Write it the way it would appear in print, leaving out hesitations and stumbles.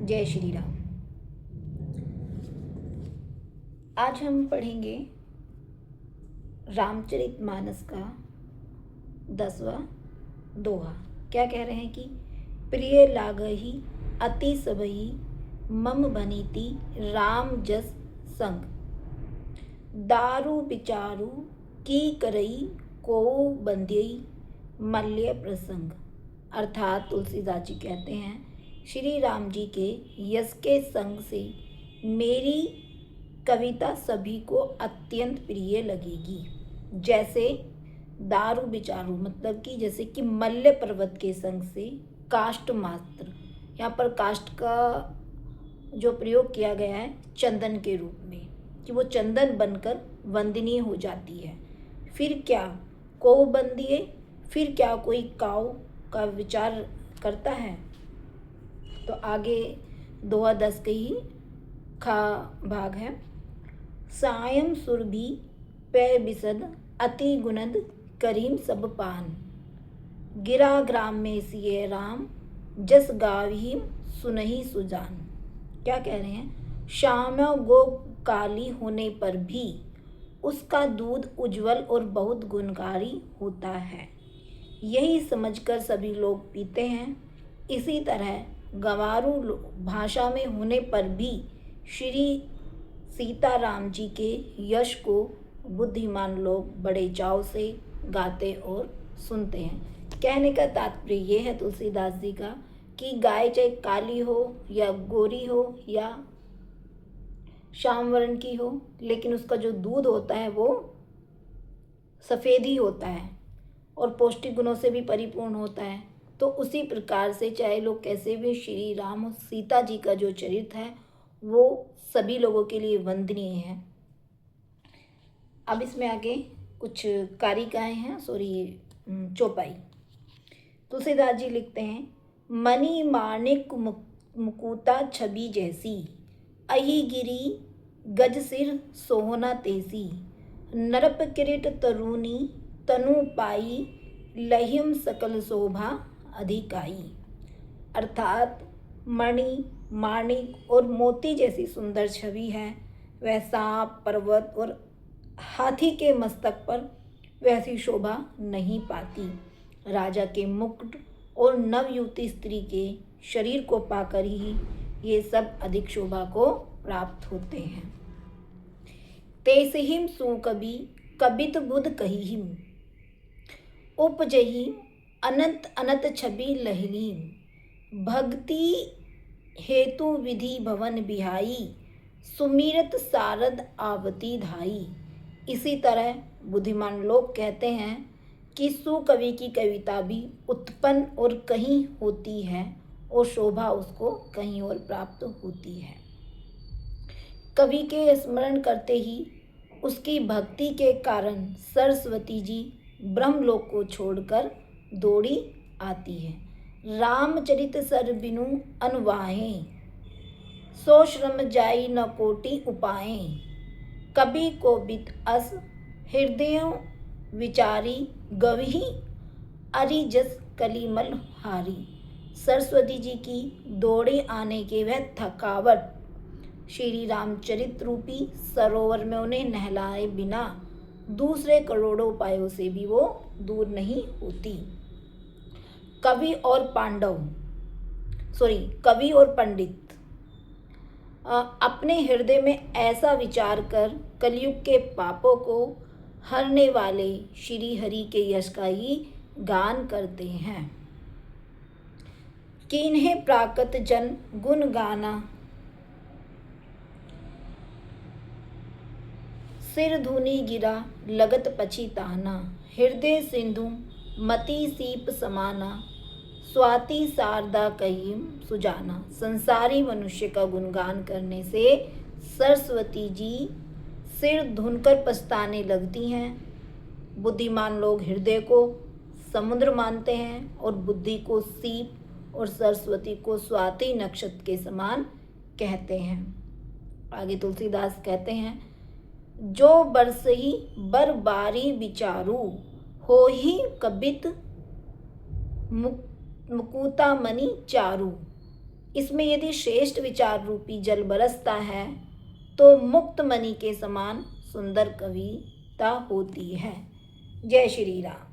जय श्री राम। आज हम पढ़ेंगे रामचरितमानस का 10वां दोहा। क्या कह रहे हैं कि प्रिय लागहि अति सबहि मम बनीति राम जस संग, दारु विचारु की करई को बंदियई मल्य प्रसंग। अर्थात तुलसीदास जी कहते हैं, श्री राम जी के यश के संग से मेरी कविता सभी को अत्यंत प्रिय लगेगी। जैसे दारु विचारू, मतलब कि जैसे कि मल्य पर्वत के संग से काष्ठ मात्र, यहाँ पर काष्ठ का जो प्रयोग किया गया है चंदन के रूप में, कि वो चंदन बनकर वंदनीय हो जाती है। फिर क्या को बंदिए, फिर क्या कोई काव का विचार करता है। तो आगे दोहा 10 के ही खा भाग है। सायं सुरभि पै बिसद अति गुणद करीम सब पान, गिरा ग्राम में सिए राम जस गावही सुनहि सुजान। क्या कह रहे हैं, श्याम गो काली होने पर भी उसका दूध उज्जवल और बहुत गुणकारी होता है, यही समझकर सभी लोग पीते हैं। इसी तरह गंवारू भाषा में होने पर भी श्री सीताराम जी के यश को बुद्धिमान लोग बड़े चाव से गाते और सुनते हैं। कहने का तात्पर्य ये है तुलसीदास जी का कि गाय चाहे काली हो या गोरी हो या श्याम वर्ण की हो, लेकिन उसका जो दूध होता है वो सफ़ेद ही होता है और पौष्टिक गुणों से भी परिपूर्ण होता है। तो उसी प्रकार से चाहे लोग कैसे भी, श्री राम और सीता जी का जो चरित्र है वो सभी लोगों के लिए वंदनीय है। अब इसमें आगे कुछ कारिकाएँ हैं, चौपाई। तुलसीदास जी लिखते हैं, मणि माणिक मुकुता छवि जैसी, अहि गिरी गज सिर सोहना तेसी, नरप किरीट तरुणी तनु पाई, लहिम सकल शोभा अधिकाई। अर्थात मणि, माणिक और मोती जैसी सुंदर छवि है वह सांप, पर्वत और हाथी के मस्तक पर वैसी शोभा नहीं पाती। राजा के मुकुट और नवयुवती स्त्री के शरीर को पाकर ही ये सब अधिक शोभा को प्राप्त होते हैं। तेसहिम सुकवि कबित बुध कहिहिम, उपजहि अनंत अनंत छवि लहलीम, भक्ति हेतु विधि भवन बिहाई, सुमिरत सारद आवती धाई। इसी तरह बुद्धिमान लोग कहते हैं कि सुकवि की कविता भी उत्पन्न और कहीं होती है और शोभा उसको कहीं और प्राप्त होती है। कवि के स्मरण करते ही उसकी भक्ति के कारण सरस्वती जी ब्रह्मलोक को छोड़कर दौड़ी आती है। रामचरित सर बिनु अनुवाहें, सो श्रम जाई न कोटि उपाएं, कवि को बित अस हृदय विचारी, गवही अरि जस कलिमल हारी। सरस्वती जी की दौड़े आने के वह थकावट श्री रामचरित रूपी सरोवर में उन्हें नहलाए बिना दूसरे करोड़ों उपायों से भी वो दूर नहीं होती। कवि और पंडित अपने हृदय में ऐसा विचार कर कलयुग के पापों को हरने वाले श्री हरि के यश का ही गान करते हैं। किन्हें प्राकृत जन गुण गाना, सिर धुनी गिरा लगत पछिताना, हृदय सिंधु मति सीप समाना, स्वाति शारदा कहीम सुजाना। संसारी मनुष्य का गुणगान करने से सरस्वती जी सिर धुनकर पछताने लगती हैं। बुद्धिमान लोग हृदय को समुद्र मानते हैं और बुद्धि को सीप और सरस्वती को स्वाति नक्षत्र के समान कहते हैं। आगे तुलसीदास कहते हैं, जो बरसही बरबारी विचारू, हो ही कबित मुकुता मणि चारू। इसमें यदि श्रेष्ठ विचार रूपी जल बरसता है तो मुक्त मणि के समान सुंदर कविता होती है। जय श्री राम।